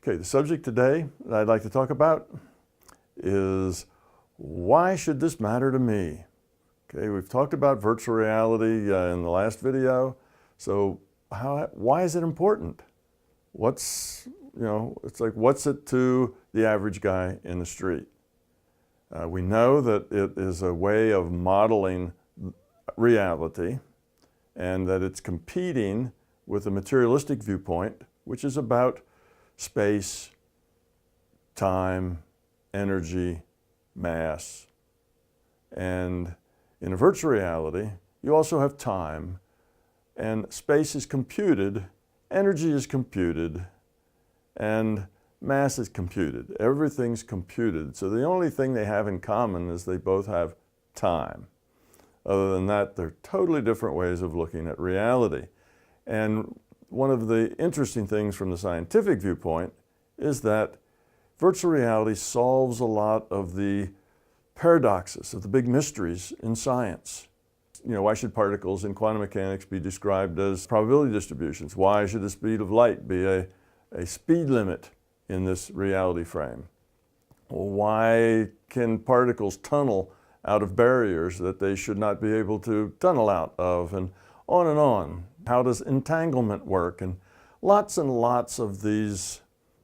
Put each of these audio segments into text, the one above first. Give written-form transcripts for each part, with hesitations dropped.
Okay, the subject today that I'd like to talk about is why should this matter to me? Okay, we've talked about virtual reality in the last video. So why is it important? It's like, what's it to the average guy in the street? We know that it is a way of modeling reality and that it's competing with a materialistic viewpoint, which is about space, time, energy, mass. And in a virtual reality, you also have time, and space is computed, energy is computed, and mass is computed. Everything's computed. So the only thing they have in common is they both have time. Other than that, they're totally different ways of looking at reality. And one of the interesting things from the scientific viewpoint is that virtual reality solves a lot of the paradoxes, of the big mysteries in science. Why should particles in quantum mechanics be described as probability distributions? Why should the speed of light be a speed limit in this reality frame? Why can particles tunnel out of barriers that they should not be able to tunnel out of, and on and on. How does entanglement work? And lots of these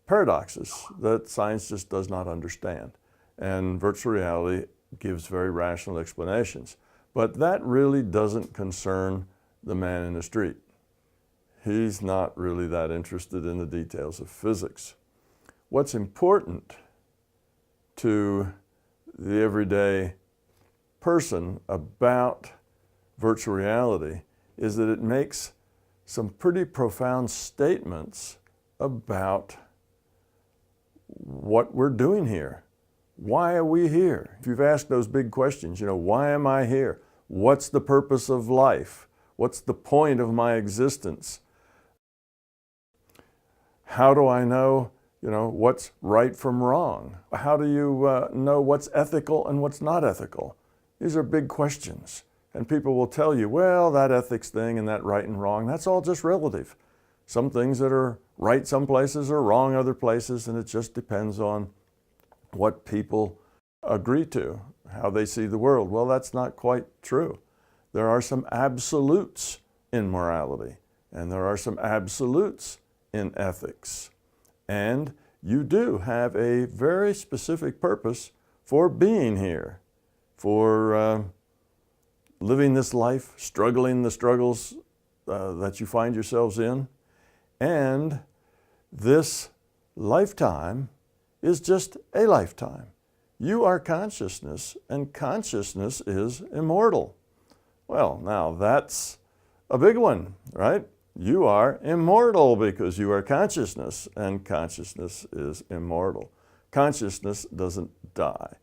paradoxes that science just does not understand. And virtual reality gives very rational explanations. But that really doesn't concern the man in the street. He's not really that interested in the details of physics. What's important to the everyday person about virtual reality is that it makes some pretty profound statements about what we're doing here. Why are we here? If you've asked those big questions, why am I here? What's the purpose of life? What's the point of my existence? How do I know, what's right from wrong? How do you know what's ethical and what's not ethical? These are big questions. And people will tell you, well, that ethics thing and that right and wrong, that's all just relative. Some things that are right some places are wrong other places, and it just depends on what people agree to, how they see the world. Well, that's not quite true. There are some absolutes in morality, and there are some absolutes in ethics. And you do have a very specific purpose for being here, for living this life, struggling the struggles that you find yourselves in. And this lifetime is just a lifetime. You are consciousness, and consciousness is immortal. Well, now that's a big one, right? You are immortal because you are consciousness, and consciousness is immortal. Consciousness doesn't die.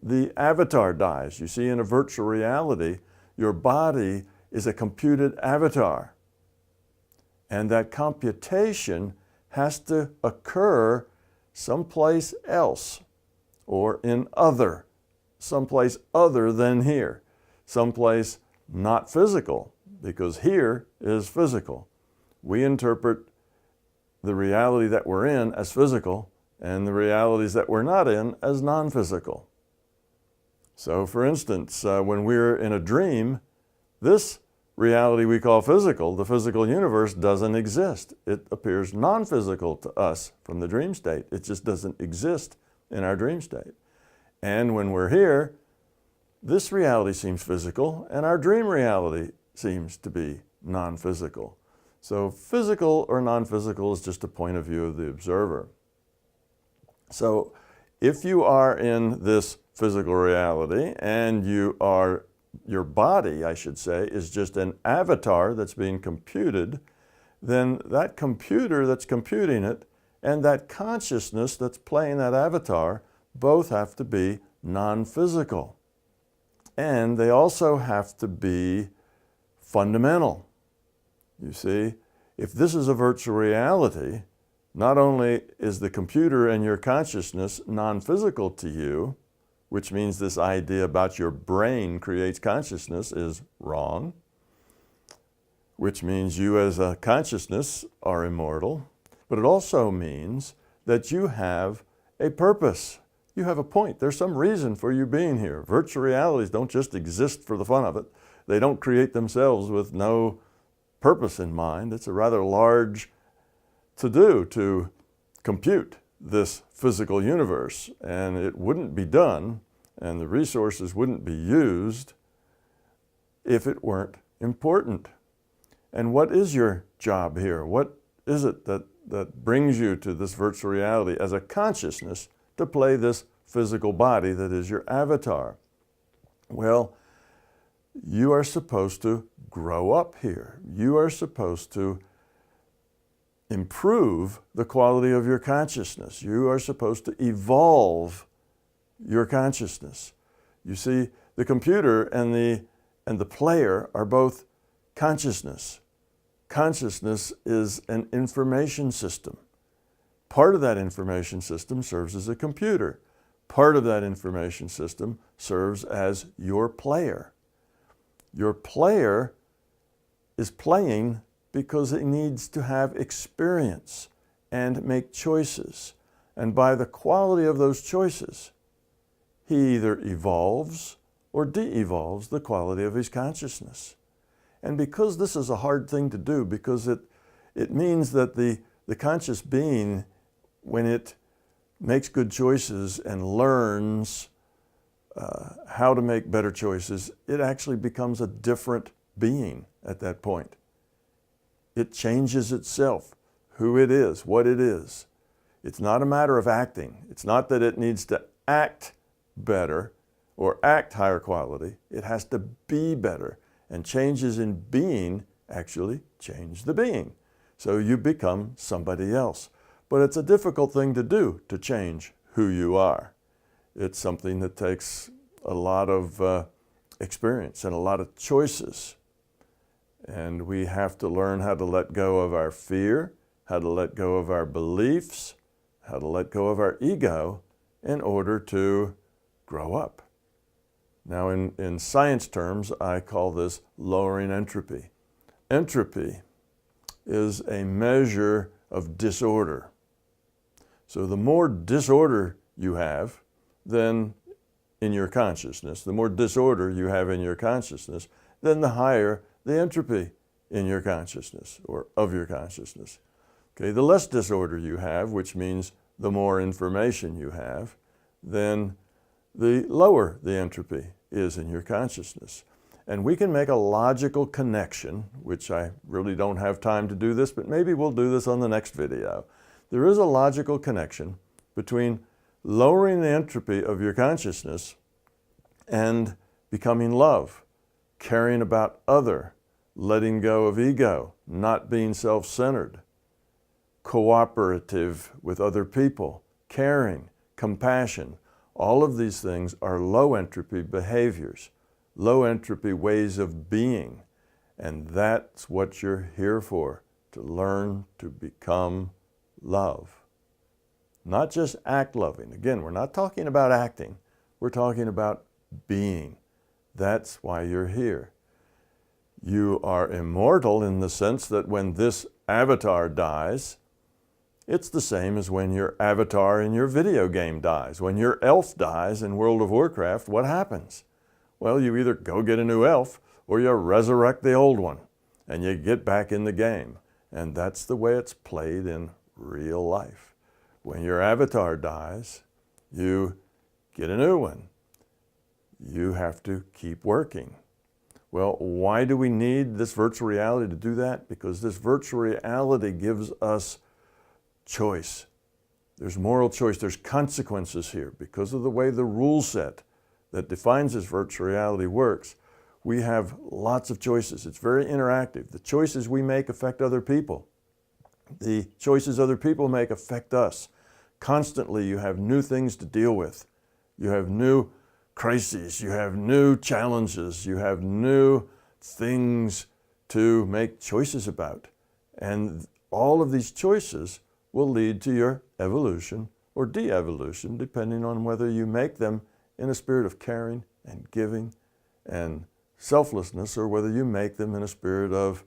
The avatar dies. You see, in a virtual reality, your body is a computed avatar. And that computation has to occur someplace else, or in someplace other than here, someplace not physical, because here is physical. We interpret the reality that we're in as physical, and the realities that we're not in as non-physical. So for instance, when we're in a dream, this reality we call physical, the physical universe, doesn't exist. It appears non-physical to us from the dream state. It just doesn't exist in our dream state. And when we're here, this reality seems physical, and our dream reality seems to be non-physical. So physical or non-physical is just a point of view of the observer. So if you are in this physical reality and your body, I should say, is just an avatar that's being computed, then that computer that's computing it and that consciousness that's playing that avatar both have to be non-physical. And they also have to be fundamental. You see, if this is a virtual reality, not only is the computer and your consciousness non-physical to you, which means this idea about your brain creates consciousness is wrong, which means you as a consciousness are immortal, but it also means that you have a purpose. You have a point. There's some reason for you being here. Virtual realities don't just exist for the fun of it. They don't create themselves with no purpose in mind. It's a rather large to-do to compute this physical universe, and it wouldn't be done, and the resources wouldn't be used if it weren't important. And what is your job here? What is it that brings you to this virtual reality as a consciousness to play this physical body that is your avatar? Well, you are supposed to grow up here. You are supposed to improve the quality of your consciousness. You are supposed to evolve your consciousness. You see, the computer and the player are both consciousness. Consciousness is an information system. Part of that information system serves as a computer. Part of that information system serves as your player. Your player is playing because he needs to have experience and make choices. And by the quality of those choices, he either evolves or de-evolves the quality of his consciousness. And because this is a hard thing to do, because it means that the conscious being, when it makes good choices and learns how to make better choices, it actually becomes a different being at that point. It changes itself, who it is, what it is. It's not a matter of acting. It's not that it needs to act better or act higher quality. It has to be better. And changes in being actually change the being. So you become somebody else. But it's a difficult thing to do, to change who you are. It's something that takes a lot of experience and a lot of choices. And we have to learn how to let go of our fear, how to let go of our beliefs, how to let go of our ego in order to grow up. Now, in science terms, I call this lowering entropy. Entropy is a measure of disorder. So the more disorder you have, then in your consciousness, the more disorder you have in your consciousness, then the higher the entropy in your consciousness or of your consciousness. Okay, the less disorder you have, which means the more information you have, then the lower the entropy is in your consciousness. And we can make a logical connection, which I really don't have time to do this, but maybe we'll do this on the next video. There is a logical connection between lowering the entropy of your consciousness and becoming love, caring about other, letting go of ego, not being self-centered, cooperative with other people, caring, compassion. All of these things are low entropy behaviors, low entropy ways of being. And that's what you're here for, to learn to become love. Not just act loving. Again, we're not talking about acting. We're talking about being. That's why you're here. You are immortal in the sense that when this avatar dies, it's the same as when your avatar in your video game dies. When your elf dies in World of Warcraft, what happens? Well, you either go get a new elf or you resurrect the old one and you get back in the game. And that's the way it's played in real life. When your avatar dies, you get a new one. You have to keep working. Well, why do we need this virtual reality to do that? Because this virtual reality gives us choice. There's moral choice. There's consequences here. Because of the way the rule set that defines this virtual reality works, we have lots of choices. It's very interactive. The choices we make affect other people. The choices other people make affect us. Constantly, you have new things to deal with. You have new crises. You have new challenges. You have new things to make choices about. And all of these choices will lead to your evolution or de-evolution, depending on whether you make them in a spirit of caring and giving and selflessness, or whether you make them in a spirit of,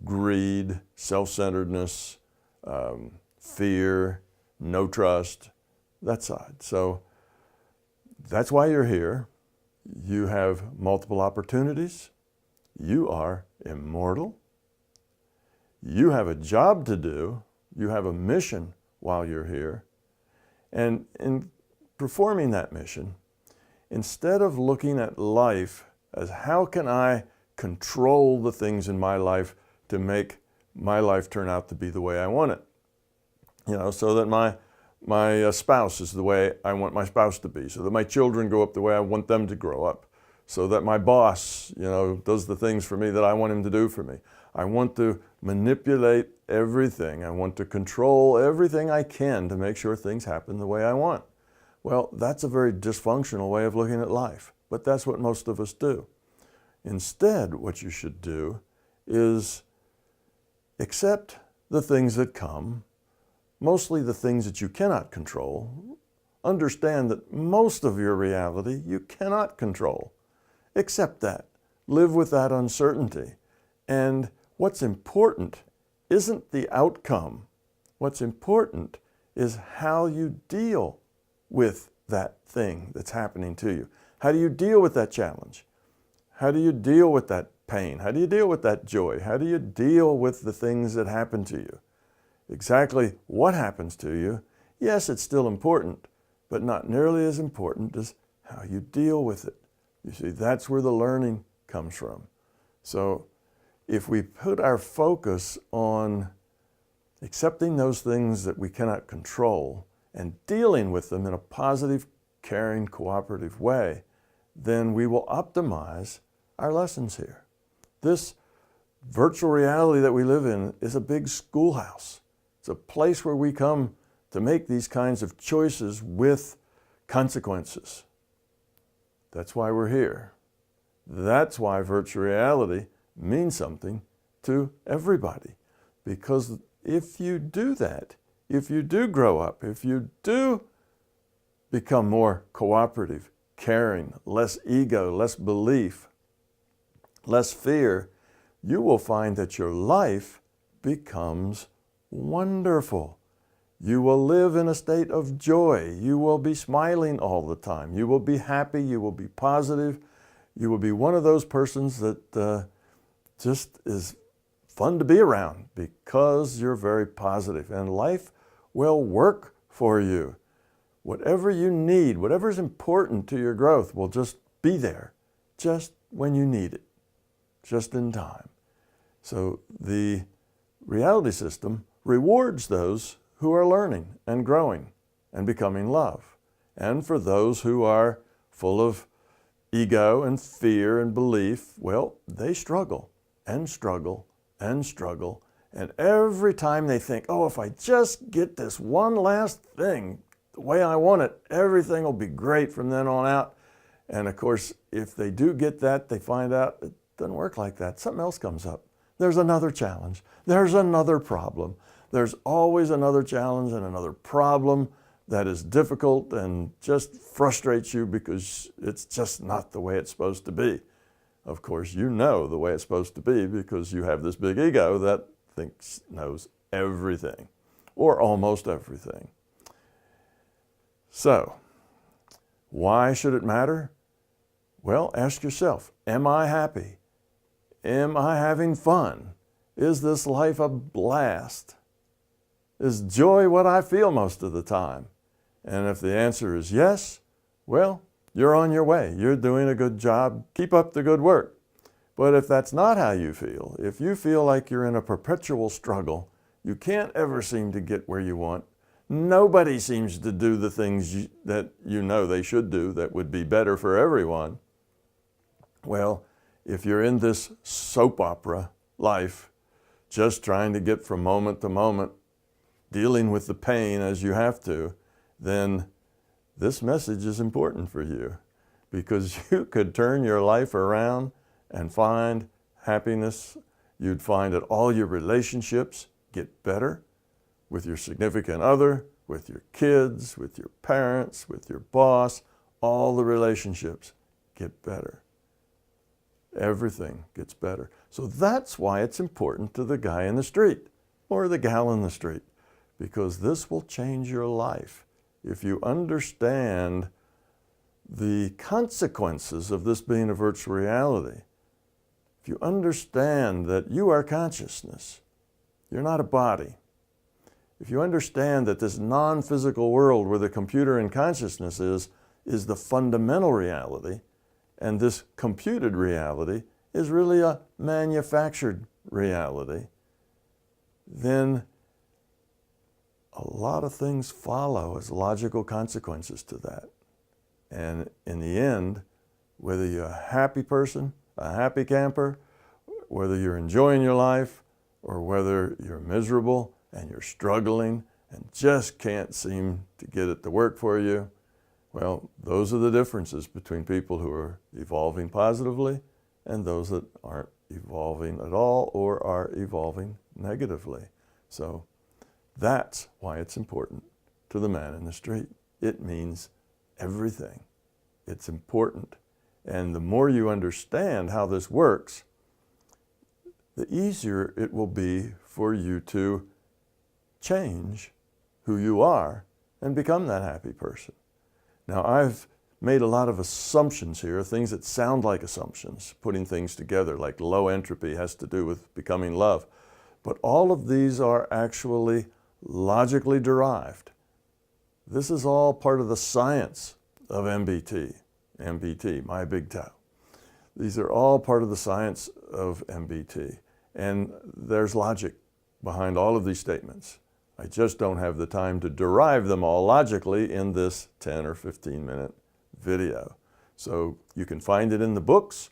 greed, self-centeredness, fear, no trust, that side. So that's why you're here. You have multiple opportunities. You are immortal. You have a job to do. You have a mission while you're here. And in performing that mission, instead of looking at life as how can I control the things in my life to make my life turn out to be the way I want it, so that my spouse is the way I want my spouse to be, so that my children grow up the way I want them to grow up, so that my boss, does the things for me that I want him to do for me. I want to manipulate everything. I want to control everything I can to make sure things happen the way I want. Well, that's a very dysfunctional way of looking at life, but that's what most of us do. Instead, what you should do is accept the things that come, mostly the things that you cannot control. Understand that most of your reality you cannot control. Accept that. Live with that uncertainty. And what's important isn't the outcome. What's important is how you deal with that thing that's happening to you. How do you deal with that challenge? How do you deal with that pain? How do you deal with that joy? How do you deal with the things that happen to you? Exactly what happens to you, yes, it's still important, but not nearly as important as how you deal with it. You see, that's where the learning comes from. So if we put our focus on accepting those things that we cannot control and dealing with them in a positive, caring, cooperative way, then we will optimize our lessons here. This virtual reality that we live in is a big schoolhouse. It's a place where we come to make these kinds of choices with consequences. That's why we're here. That's why virtual reality means something to everybody. Because if you do that, if you do grow up, if you do become more cooperative, caring, less ego, less belief, less fear, you will find that your life becomes wonderful. You will live in a state of joy. You will be smiling all the time. You will be happy. You will be positive. You will be one of those persons that just is fun to be around because you're very positive, and life will work for you. Whatever you need, whatever is important to your growth will just be there, just when you need it, just in time. So the reality system rewards those who are learning and growing and becoming love. And for those who are full of ego and fear and belief, well, they struggle and struggle and struggle. And every time they think, oh, if I just get this one last thing the way I want it, everything will be great from then on out. And of course, if they do get that, they find out it doesn't work like that. Something else comes up. There's another challenge. There's another problem. There's always another challenge and another problem that is difficult and just frustrates you because it's just not the way it's supposed to be. Of course, you know the way it's supposed to be because you have this big ego that knows everything or almost everything. So, why should it matter? Well, ask yourself, am I happy? Am I having fun? Is this life a blast? Is joy what I feel most of the time? And if the answer is yes, well, you're on your way. You're doing a good job. Keep up the good work. But if that's not how you feel, if you feel like you're in a perpetual struggle, you can't ever seem to get where you want, nobody seems to do the things that you know they should do that would be better for everyone, well, if you're in this soap opera life, just trying to get from moment to moment, dealing with the pain as you have to, then this message is important for you because you could turn your life around and find happiness. You'd find that all your relationships get better with your significant other, with your kids, with your parents, with your boss. All the relationships get better. Everything gets better. So that's why it's important to the guy in the street or the gal in the street, because this will change your life. If you understand the consequences of this being a virtual reality, if you understand that you are consciousness, you're not a body. If you understand that this non-physical world where the computer and consciousness is the fundamental reality, and this computed reality is really a manufactured reality, then a lot of things follow as logical consequences to that. And in the end, whether you're a happy person, a happy camper, whether you're enjoying your life, or whether you're miserable and you're struggling and just can't seem to get it to work for you, well, those are the differences between people who are evolving positively and those that aren't evolving at all or are evolving negatively. So that's why it's important to the man in the street. It means everything. It's important. And the more you understand how this works, the easier it will be for you to change who you are and become that happy person. Now, I've made a lot of assumptions here, things that sound like assumptions, putting things together, like low entropy has to do with becoming love. But all of these are actually logically derived. This is all part of the science of MBT, my big Tao. These are all part of the science of MBT. And there's logic behind all of these statements. I just don't have the time to derive them all logically in this 10 or 15 minute video. So you can find it in the books.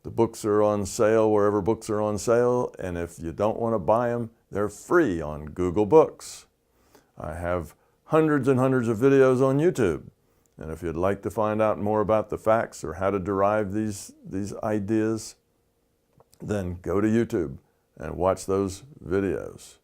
The books are on sale wherever books are on sale. And if you don't want to buy them, they're free on Google Books. I have hundreds and hundreds of videos on YouTube. And if you'd like to find out more about the facts or how to derive these ideas, then go to YouTube and watch those videos.